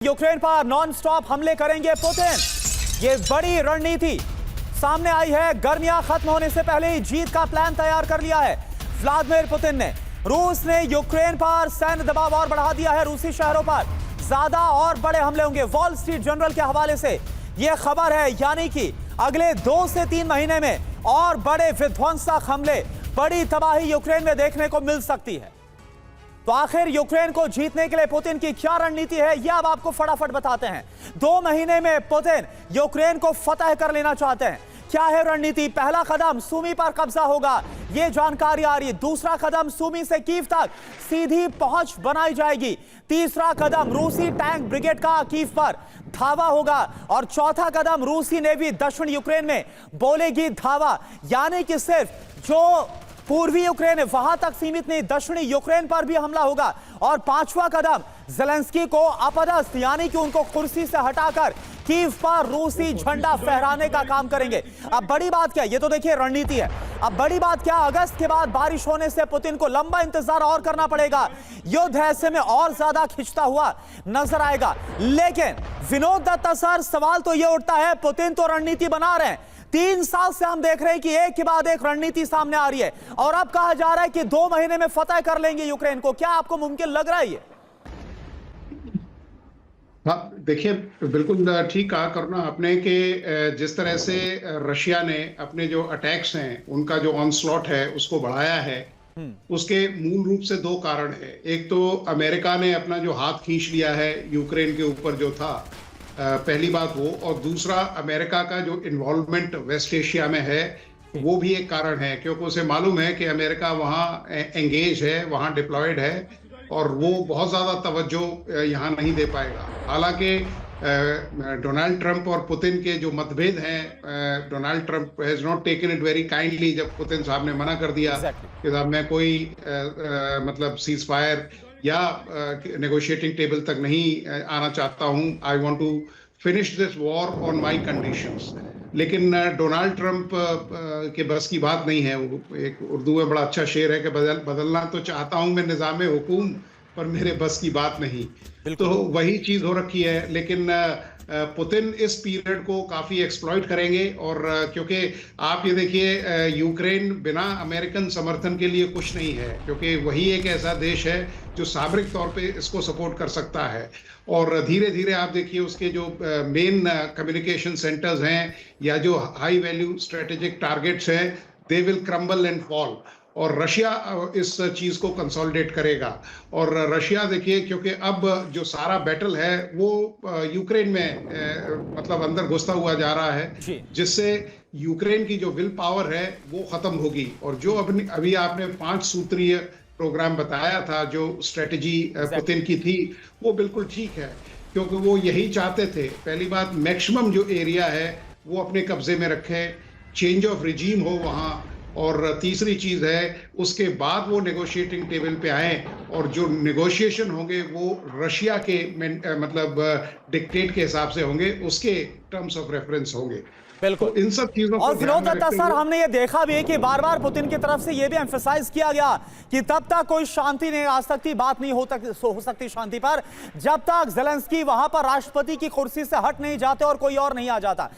Ukraine पर non stop हमले करेंगे पुतिन। ये बड़ी रणनीति सामने आई है। गर्मियां खत्म होने से पहले ही जीत का प्लान तैयार कर लिया है व्लादिमीर पुतिन ने। रूस ने यूक्रेन पर सैन्य दबाव और बढ़ा दिया है। रूसी शहरों पर ज्यादा और बड़े हमले होंगे। वॉल स्ट्रीट जर्नल के हवाले से यह खबर है, यानी कि अगले 2 से 3 महीने में और बड़े विध्वंसक हमले, बड़ी तबाही यूक्रेन में देखने को मिल सकती है। तो आखिर यूक्रेन को जीतने के लिए पुतिन की क्या रणनीति है, यह अब आपको फटाफट बताते हैं। 2 महीने में पुतिन यूक्रेन को फतह कर लेना चाहते हैं। क्या है रणनीति? पहला कदम सूमी पर कब्जा होगा, यह जानकारी आ रही है। दूसरा कदम सूमी से कीव तक सीधी पहुंच बनाई जाएगी। तीसरा कदम रूसी टैंक ब्रिगेड का कीव पर धावा होगा और चौथा कदम रूसी नेवी दक्षिण यूक्रेन में बोलेगी धावा, यानी कि सिर्फ जो पूर्वी यूक्रेन है वहां तक सीमित नहीं, दक्षिणी यूक्रेन पर भी हमला होगा। और 5वां कदम ज़ेलेंस्की को अपदस्थ, यानी कि उनको कुर्सी से हटाकर कीव पर रूसी झंडा फहराने का काम करेंगे। अब बड़ी बात क्या है, ये तो देखिए रणनीति है। अब बड़ी बात क्या, अगस्त के बाद बारिश होने से पुतिन को लंबा इंतजार और करना पड़ेगा। युद्ध ऐसे में और ज्यादा खिंचता हुआ नजर आएगा। लेकिन विनोद दत्ता सर, सवाल तो ये उठता है, पुतिन तो रणनीति बना रहे हैं। 3 साल से हम देख रहे हैं कि एक के बाद एक रणनीति सामने आ रही है और अब कहा जा रहा है कि 2 महीने में फतह कर लेंगे यूक्रेन को। क्या आपको मुमकिन लग रहा है ये? हाँ, देखिए, बिल्कुल ठीक कहा करुणा आपने कि जिस तरह से रशिया ने अपने जो अटैक्स हैं, उनका जो ऑनस्लॉट है उसको बढ़ाया है, उसके मूल रूप से 2 कारण है। एक तो अमेरिका ने अपना जो हाथ खींच लिया है यूक्रेन के ऊपर जो था, पहली बात वो, और दूसरा अमेरिका का जो इन्वॉल्वमेंट वेस्ट एशिया में है वो भी एक कारण है, क्योंकि उसे मालूम है कि अमेरिका वहाँ एंगेज है, वहाँ डिप्लॉयड है और वो बहुत ज़्यादा तवज्जो यहाँ नहीं दे पाएगा। हालांकि डोनाल्ड ट्रंप और पुतिन के जो मतभेद हैं, Donald Trump has not taken it very kindly जब पुतिन साहब ने मना कर दिया कि साहब मैं कोई मतलब सीज फायर या नेगोशिएटिंग टेबल तक नहीं आना चाहता हूं, I want to finish this war on my conditions. लेकिन डोनाल्ड ट्रंप के बस की बात नहीं है। एक उर्दू में बड़ा अच्छा शेर है कि बदलना तो चाहता हूं मैं निज़ाम हुकूम, पर मेरे बस की बात नहीं। तो वही चीज़ हो रखी है। लेकिन पुतिन इस पीरियड को काफ़ी एक्सप्लॉइट करेंगे। और क्योंकि आप ये देखिए, यूक्रेन बिना अमेरिकन समर्थन के लिए कुछ नहीं है, क्योंकि वही एक ऐसा देश है जो सामरिक तौर पे इसको सपोर्ट कर सकता है। और धीरे धीरे आप देखिए उसके जो मेन कम्युनिकेशन सेंटर्स हैं या जो हाई वैल्यू स्ट्रेटेजिक टारगेट्स हैं, they will crumble and fall. और रशिया इस चीज को कंसोलिडेट करेगा। और रशिया देखिए, क्योंकि अब जो सारा बैटल है वो यूक्रेन में मतलब अंदर घुसता हुआ जा रहा है, जिससे यूक्रेन की जो विल पावर है वो खत्म होगी। और जो अभी आपने 5 सूत्रीय प्रोग्राम बताया था, जो स्ट्रेटेजी पुतिन की थी, वो बिल्कुल ठीक है, क्योंकि वो यही चाहते थे। पहली बात, मैक्सिमम जो एरिया है वो अपने कब्जे में रखे, चेंज ऑफ रिजीम हो वहाँ। और तीसरी चीज है, उसके बाद वो नेगोशिएटिंग टेबल पे आए और जो नेगोशिएशन होंगे वो रशिया के मतलब डिक्टेट के हिसाब से होंगे, उसके टर्म्स ऑफ रेफरेंस होंगे। बिल्कुल। तो इन सब चीजों और विनोद दत्ता सर, हमने ये देखा भी है कि बार बार पुतिन की तरफ से ये भी एम्फसाइज किया गया कि तब तक कोई शांति नहीं आ सकती, बात नहीं हो सकती शांति पर, जब तक ज़ेलेंस्की वहां पर राष्ट्रपति की कुर्सी से हट नहीं जाते और कोई और नहीं आ जाता।